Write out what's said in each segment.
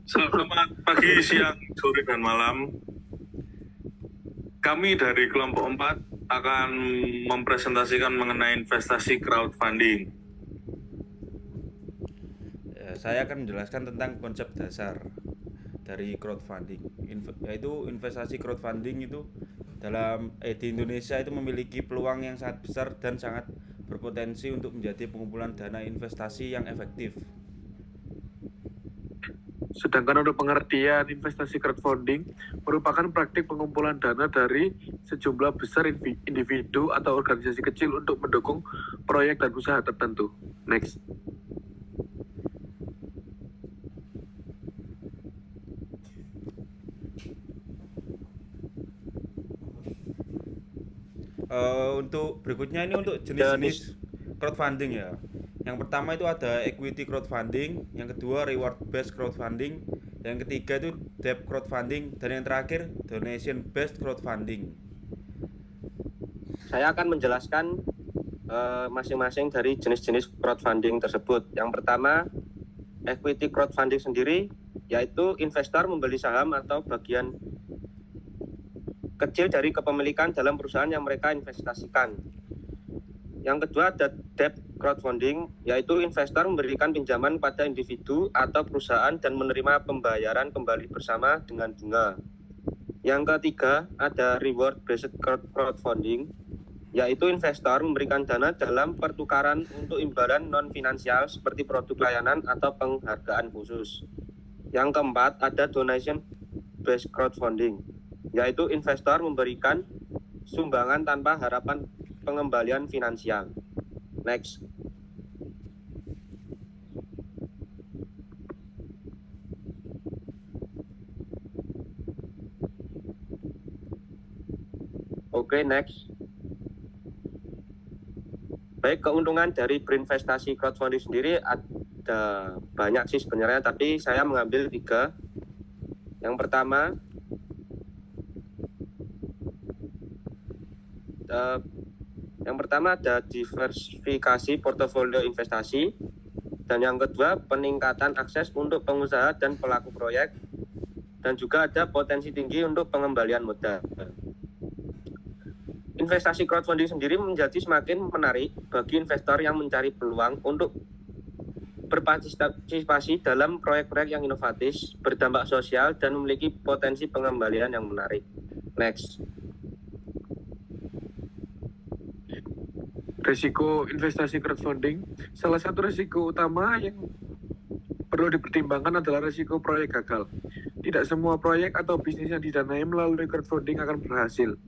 Selamat pagi, siang, sore, dan malam. Kami dari kelompok 4 akan mempresentasikan mengenai investasi crowdfunding. Saya akan menjelaskan tentang konsep dasar dari crowdfunding. Yaitu investasi crowdfunding itu di Indonesia itu memiliki peluang yang sangat besar dan sangat berpotensi untuk menjadi pengumpulan dana investasi yang efektif. Sedangkan untuk pengertian investasi crowdfunding merupakan praktik pengumpulan dana dari sejumlah besar individu atau organisasi kecil untuk mendukung proyek dan usaha tertentu. Next. Untuk berikutnya ini untuk jenis-jenis crowdfunding ya. Yang pertama itu ada equity crowdfunding, yang kedua reward based crowdfunding, yang ketiga itu debt crowdfunding, dan yang terakhir donation based crowdfunding. Saya akan menjelaskan masing-masing dari jenis-jenis crowdfunding tersebut. Yang pertama, equity crowdfunding sendiri, yaitu investor membeli saham atau bagian kecil dari kepemilikan dalam perusahaan yang mereka investasikan. Yang kedua ada debt crowdfunding, yaitu investor memberikan pinjaman pada individu atau perusahaan dan menerima pembayaran kembali bersama dengan bunga. Yang ketiga ada reward based crowdfunding, yaitu investor memberikan dana dalam pertukaran untuk imbalan non-finansial seperti produk layanan atau penghargaan khusus. Yang keempat ada donation based crowdfunding, yaitu investor memberikan sumbangan tanpa harapan pengembalian finansial. Next. Oke, next. Baik, keuntungan dari berinvestasi crowdfunding sendiri ada banyak sih sebenarnya, tapi saya mengambil 3. Yang pertama, ada diversifikasi portofolio investasi, dan yang kedua peningkatan akses untuk pengusaha dan pelaku proyek, dan juga ada potensi tinggi untuk pengembalian modal. Investasi crowdfunding sendiri menjadi semakin menarik bagi investor yang mencari peluang untuk berpartisipasi dalam proyek-proyek yang inovatif, berdampak sosial, dan memiliki potensi pengembalian yang menarik. Next. Risiko investasi crowdfunding, salah satu risiko utama yang perlu dipertimbangkan adalah risiko proyek gagal. Tidak semua proyek atau bisnis yang didanai melalui crowdfunding akan berhasil.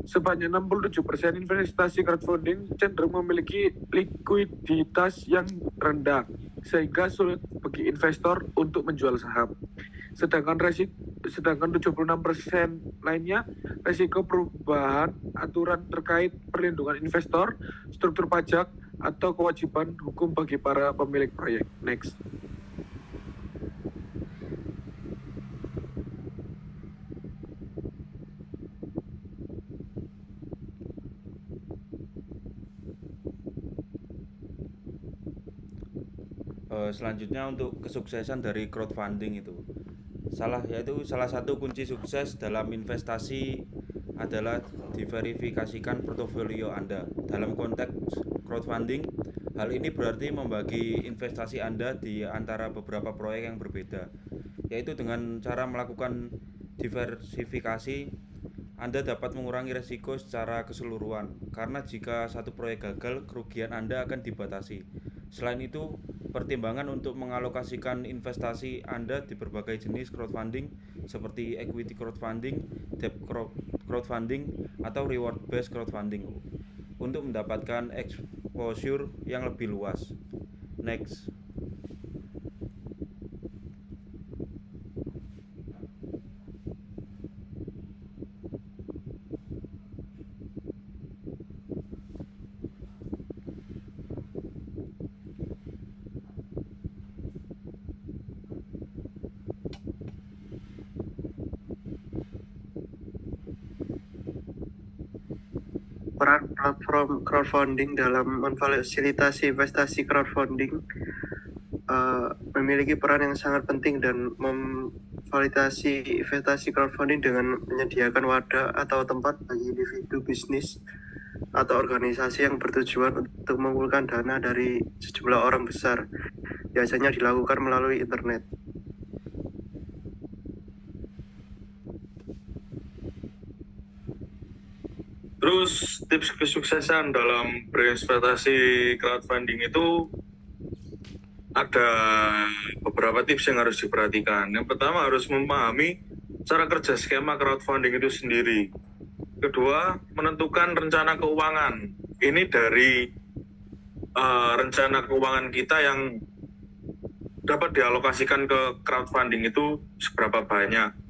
Sebanyak 67% investasi crowdfunding cenderung memiliki likuiditas yang rendah, sehingga sulit bagi investor untuk menjual saham. Sedangkan 76% lainnya risiko perubahan aturan terkait perlindungan investor, struktur pajak, atau kewajiban hukum bagi para pemilik proyek. Next. Selanjutnya untuk kesuksesan dari crowdfunding itu salah satu kunci sukses dalam investasi adalah diverifikasikan portofolio Anda. Dalam konteks crowdfunding, hal ini berarti membagi investasi Anda di antara beberapa proyek yang berbeda, yaitu dengan cara melakukan diversifikasi Anda dapat mengurangi resiko secara keseluruhan, karena jika satu proyek gagal, kerugian Anda akan dibatasi. Selain itu, pertimbangan untuk mengalokasikan investasi Anda di berbagai jenis crowdfunding seperti equity crowdfunding, debt crowdfunding, atau reward based crowdfunding untuk mendapatkan exposure yang lebih luas. Next. Peran platform crowdfunding dalam memfasilitasi investasi crowdfunding memiliki peran yang sangat penting dan memvalidasi investasi crowdfunding dengan menyediakan wadah atau tempat bagi individu, bisnis, atau organisasi yang bertujuan untuk mengumpulkan dana dari sejumlah orang besar. Biasanya dilakukan melalui internet. Terus tips kesuksesan dalam berinvestasi crowdfunding itu ada beberapa tips yang harus diperhatikan. Yang pertama harus memahami cara kerja skema crowdfunding itu sendiri. Kedua, menentukan rencana keuangan. Ini dari rencana keuangan kita yang dapat dialokasikan ke crowdfunding itu seberapa banyak.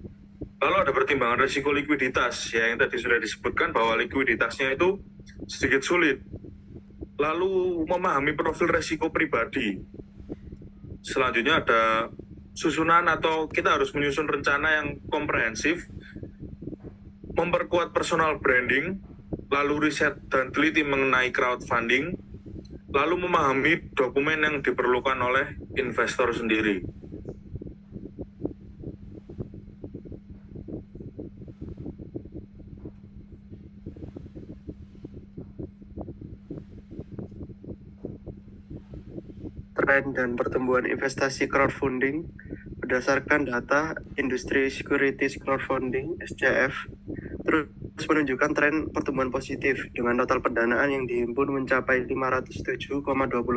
Lalu ada pertimbangan risiko likuiditas, ya yang tadi sudah disebutkan bahwa likuiditasnya itu sedikit sulit. Lalu memahami profil risiko pribadi. Selanjutnya ada susunan atau kita harus menyusun rencana yang komprehensif, memperkuat personal branding, lalu riset dan teliti mengenai crowdfunding, lalu memahami dokumen yang diperlukan oleh investor sendiri. Tren dan pertumbuhan investasi crowdfunding berdasarkan data Industri Securities Crowdfunding (SCF) terus menunjukkan tren pertumbuhan positif dengan total pendanaan yang dihimpun mencapai 507,20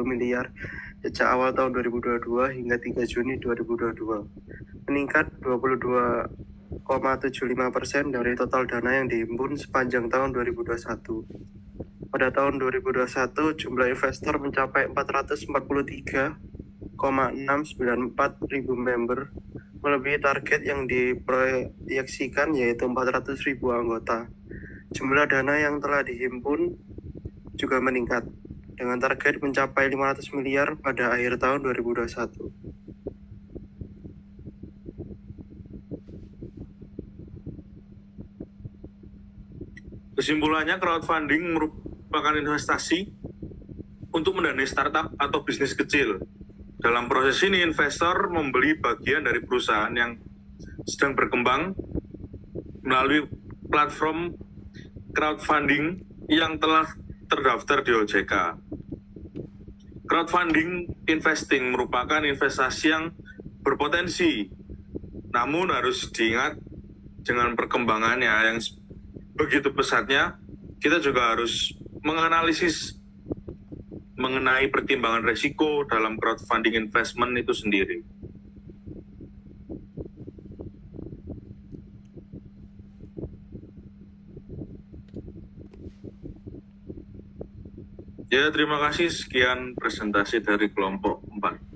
miliar sejak awal tahun 2022 hingga 3 Juni 2022, meningkat 22,75% dari total dana yang dihimpun sepanjang tahun 2021. Pada tahun 2021, jumlah investor mencapai 443,694 ribu member, melebihi target yang diproyeksikan yaitu 400 ribu anggota. Jumlah dana yang telah dihimpun juga meningkat, dengan target mencapai 500 miliar pada akhir tahun 2021. Kesimpulannya, crowdfunding merupakan investasi untuk mendanai startup atau bisnis kecil. Dalam proses ini, investor membeli bagian dari perusahaan yang sedang berkembang melalui platform crowdfunding yang telah terdaftar di OJK. Crowdfunding investing merupakan investasi yang berpotensi, namun harus diingat dengan perkembangannya yang begitu pesatnya, kita juga harus menganalisis mengenai pertimbangan risiko dalam crowdfunding investment itu sendiri. Ya, terima kasih. Sekian presentasi dari kelompok 4.